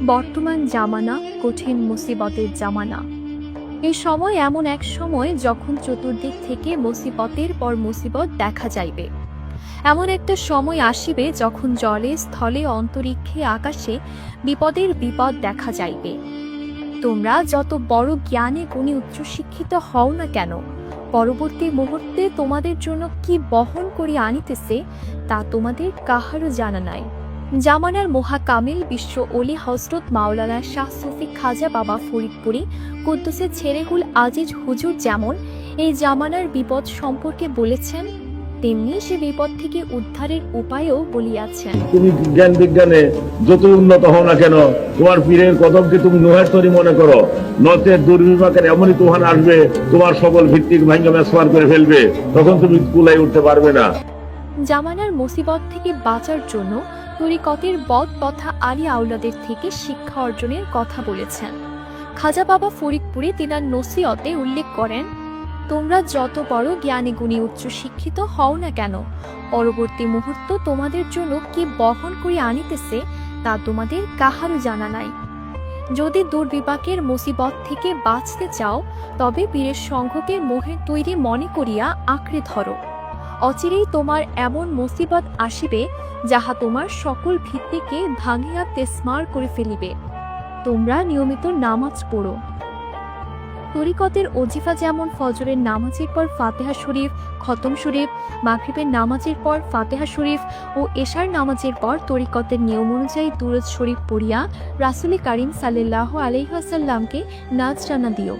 বর্তমান জামানা কঠিন মুসিবতের জামানা। এই সময় এমন এক সময় যখন চতুর্দিক থেকে মুসিবতের পর মুসিবত দেখা যাইবে। এমন একটা সময় আসিবে যখন জলে স্থলে অন্তরিক্ষে আকাশে বিপদের বিপদ দেখা যাইবে। তোমরা যত বড় জ্ঞানে গুণী উচ্চশিক্ষিত হও না কেন, পরবর্তী মুহূর্তে তোমাদের জন্য কি বহন করিয়া আনিতেছে তা তোমাদের কাহারও জানা নাই। জামানার মহাকামিল বিশ্ব অলি হজরত মাওলানা শাহ সুফি খাজা বাবা ফরিদপুরি কুদ্দুসের ছেড়েহুল আজিজ হুজুর যেমন এই জামানার বিপদ সম্পর্কে বলেছেন, তেমনি সে বিপদ থেকে উদ্ধারের উপায়ও বলিয়াছেন। তুমি জ্ঞান বিজ্ঞানে যত উন্নত হও না কেন, তোমার পীরের কদমকে তুমি নোহের তরি মনে করো, নতে দুর্বিপাকের এমনই তুফান আসবে তোমার সকল ভিত্তিক ভাঙ্গা মেসফার করে ফেলবে, তখন তুমি কুলাই উঠতে পারবে না। জামানার মুসিবত থেকে বাঁচার জন্য তরিকতের বদ তথা আলী আউলাদের থেকে শিক্ষা অর্জনের কথা বলেছেন। খাজা বাবা ফরিদপুরে তিনার নসিহতে উল্লেখ করেন, তোমরা যত বড় জ্ঞানী গুণী উচ্চশিক্ষিত হও না কেন, পরবর্তী মুহূর্ত তোমাদের জন্য কি বহন করে আনিতেছে তা তোমাদের কাহারও জানা নাই। যদি দুর্বিপাকের মুসিবত থেকে বাঁচতে চাও তবে পীরের সংঘকে মোহের তৈরি মনে করিয়া আঁকড়ে ধরো। অচিরেই তোমার এমন মুসিবত আসিবে যাহা তোমার সকল ভিত্তিকে ভাঙিয়া তেসমার করে ফেলিবে। তোমরা নিয়মিত নামাজ পড়ো। তরিকতের ওজিফা যেমন ফজরের নামাজের পর ফাতেহা শরীফ, খতম শরীফ, মাগরিবের নামাজের পর ফাতেহা শরীফ ও এশার নামাজের পর তরিকতের নিয়ম অনুযায়ী দুরূদ শরীফ পড়িয়া রাসূল কারীম সাল্লাল্লাহু আলাইহি ওয়াসাল্লামকে নাজরানা দিও।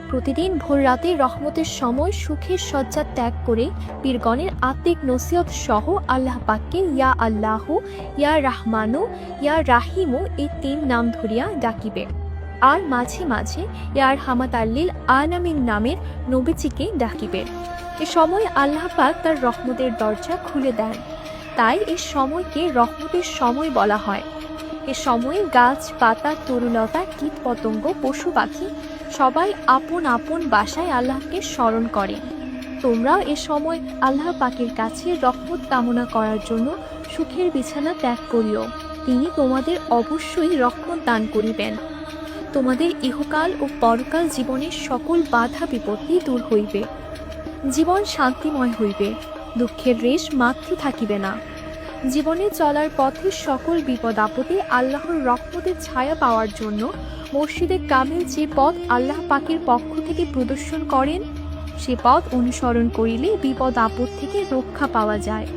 প্রতিদিন ভোর রাতে রহমতের সময় সুখের শয্যা ত্যাগ করে পীরগণের আত্মিক নসিহত সহ আল্লাহ পাককে ইয়া আল্লাহু, ইয়া রাহমানু, ইয়া রাহিমু এই ৩ নাম ধরিয়া ডাকিবে। আর মাঝে মাঝে ইয়ার হামাত আল্লিল আলামিন নামের নবীজিকে ডাকিবে। এ সময় আল্লাহ পাক তার রহমতের দরজা খুলে দেন, তাই এই সময়কে রহমতের সময় বলা হয়। এ সময়ে গাছ পাতা তরুলতা কীট পতঙ্গ পশু পাখি সবাই আপন আপন বাসায় আল্লাহকে স্মরণ করে। তোমরা এ সময় আল্লাহ পাকের কাছে রহমত কামনা করার জন্য সুখের বিছানা ত্যাগ করিও, তিনি তোমাদের অবশ্যই রহমত দান করিবেন। তোমাদের ইহকাল ও পরকাল জীবনের সকল বাধা বিপত্তি দূর হইবে, জীবন শান্তিময় হইবে, দুঃখের রেশ মাত্র থাকিবে না। জীবনে চলার পথে সকল বিপদ আপদে আল্লাহর রহমতের ছায়া পাওয়ার জন্য মসজিদে কামিল যে পথ আল্লাহ পাকের পক্ষ থেকে প্রদর্শন করেন, সে পথ অনুসরণ করিলে বিপদ আপদ থেকে রক্ষা পাওয়া যায়।